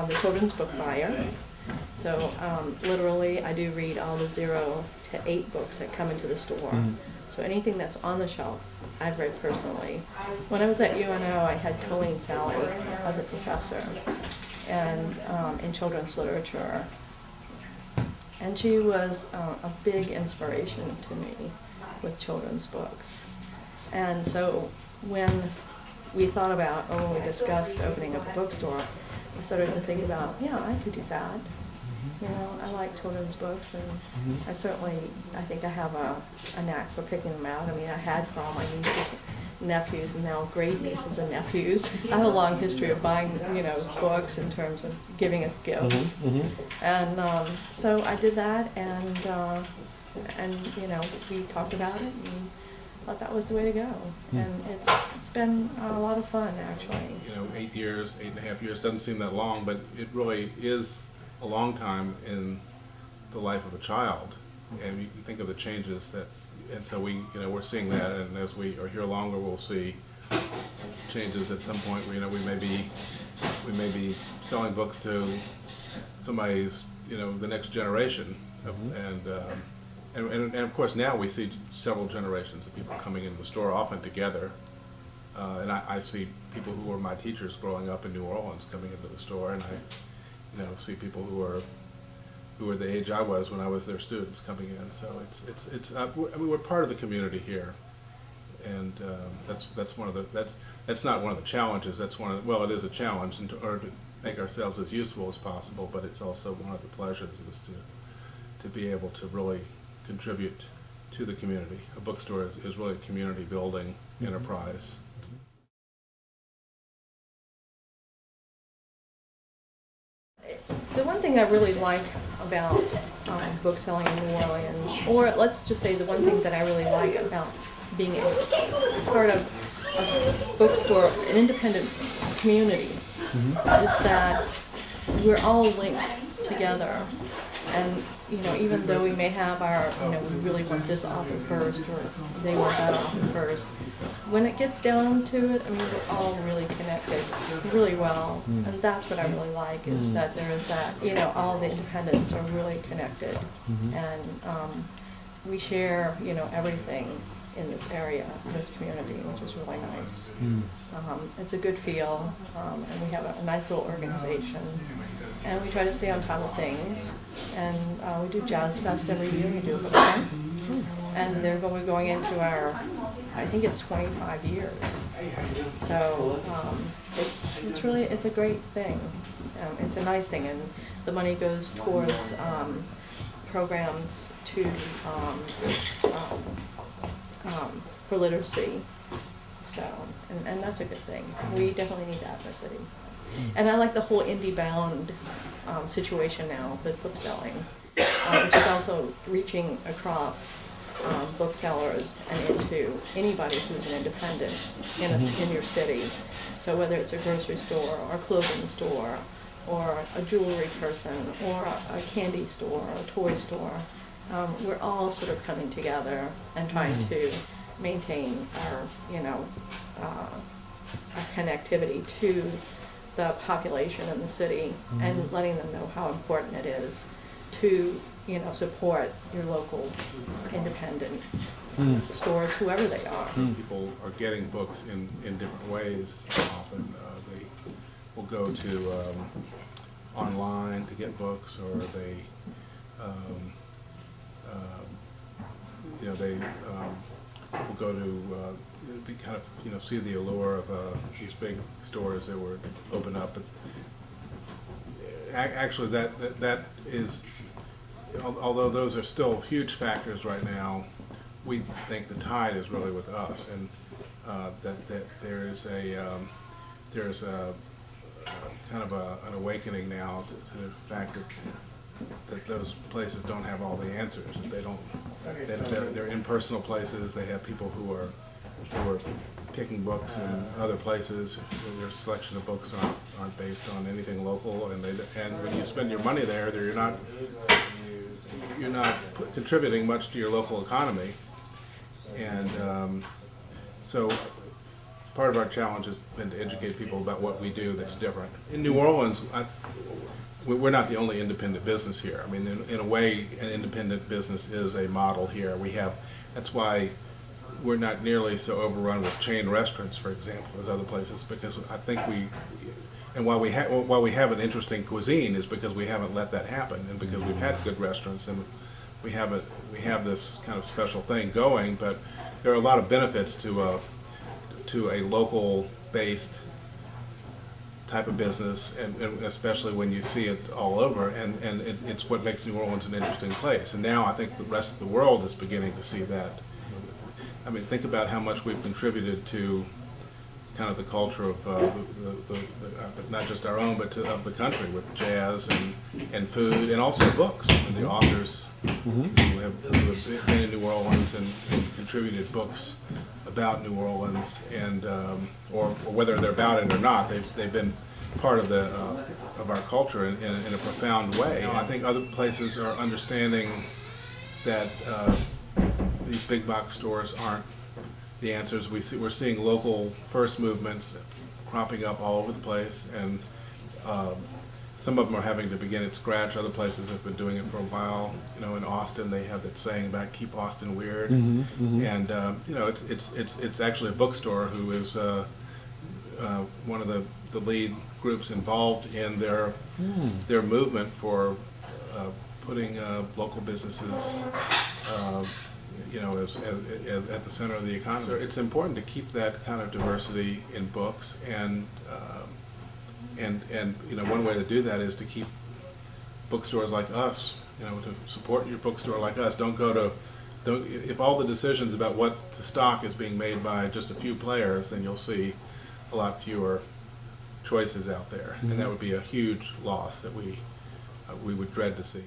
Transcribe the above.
the children's book buyer. So literally I do read all the 0 to 8 books that come into the store. So anything that's on the shelf, I've read personally. When I was at UNO, I had Colleen Sally as a professor and in children's literature. And she was a big inspiration to me with children's books. And so when we thought about, or when we discussed opening up a bookstore, I started to think about, yeah, I could do that. You know, I like children's books, and I think I have a knack for picking them out. I mean, I had for all my nieces, nephews, and now great nieces and nephews. I have a long history of buying, you know, books in terms of giving us gifts. And so I did that, and you know, we talked about it, and thought that was the way to go. And it's been a lot of fun, actually. You know, 8 years, 8.5 years doesn't seem that long, but it really is a long time in the life of a child. And you think of the changes that, and so we're seeing that, and as we are here longer, we'll see changes at some point. You know, we may be selling books to somebody's, you know, the next generation, and of course now we see several generations of people coming into the store, often together. And I see people who were my teachers growing up in New Orleans coming into the store, and I, you know, see people who are the age I was when I was their students coming in. So it's I mean, we're part of the community here, and that's one of the that's not one of the challenges. That's one of the, well, it is a challenge in order to make ourselves as useful as possible, but it's also one of the pleasures is to be able to really contribute to the community. A bookstore is really a community building enterprise. The one thing I really like about book selling in New Orleans, or let's just say the one thing that I really like about being part of a bookstore, an independent community, is that we're all linked together. And, you know, even though we may have our, you know, we really want this author first, or they want that author first, when it gets down to it, I mean, we're all really connected really well. And that's what I really like, is that there is that, you know, all the independents are really connected. And we share, you know, everything in this area, in this community, which is really nice. It's a good feel, and we have a nice little organization. And we try to stay on top of things. And we do Jazz Fest every year. We do a book fair. And we're going into our, I think it's 25 years. So it's really, it's a great thing. It's a nice thing. And the money goes towards programs to, for literacy. So, and that's a good thing. We definitely need that in the city. And I like the whole indie bound situation now with book selling, which is also reaching across booksellers and into anybody who's an independent in your city. So whether it's a grocery store or a clothing store or a jewelry person or a candy store or a toy store, we're all sort of coming together and trying to maintain our, you know, our connectivity to the population in the city, and letting them know how important it is to, you know, support your local independent stores, whoever they are. People are getting books in different ways. Often they will go to online to get books, or they, you know, they will go to be kind of, you know, see the allure of these big stores that were open up. But actually, that is, although those are still huge factors right now, we think the tide is really with us, and that there's a kind of an awakening now to the fact that those places don't have all the answers. That they don't. They're impersonal places. They have people who are picking books in other places. Their selection of books aren't based on anything local, and when you spend your money there, you're not contributing much to your local economy. And so part of our challenge has been to educate people about what we do that's different. In New Orleans, we're not the only independent business here. I mean, in a way, an independent business is a model here. That's why we're not nearly so overrun with chain restaurants, for example, as other places, because I think and while we have an interesting cuisine is because we haven't let that happen, and because we've had good restaurants, and we have this kind of special thing going. But there are a lot of benefits to a local-based type of business, and especially when you see it all over, and it's what makes New Orleans an interesting place. And now I think the rest of the world is beginning to see that. I mean, think about how much we've contributed to kind of the culture of not just our own, but of the country, with jazz and food, and also books, and the authors who have been in New Orleans and contributed books about New Orleans, and or whether they're about it or not, they've been part of our culture in a profound way. I think other places are understanding that these big box stores aren't the answers. We're seeing local first movements cropping up all over the place, and some of them are having to begin at scratch. Other places have been doing it for a while. You know, in Austin, they have that saying about "Keep Austin Weird," and you know, it's actually a bookstore who is one of the lead groups involved in their movement for putting local businesses, you know, as at the center of the economy. So it's important to keep that kind of diversity in books, and you know, one way to do that is to keep bookstores like us, you know, to support your bookstore like us. If all the decisions about what to stock is being made by just a few players, then you'll see a lot fewer choices out there, and that would be a huge loss that we would dread to see.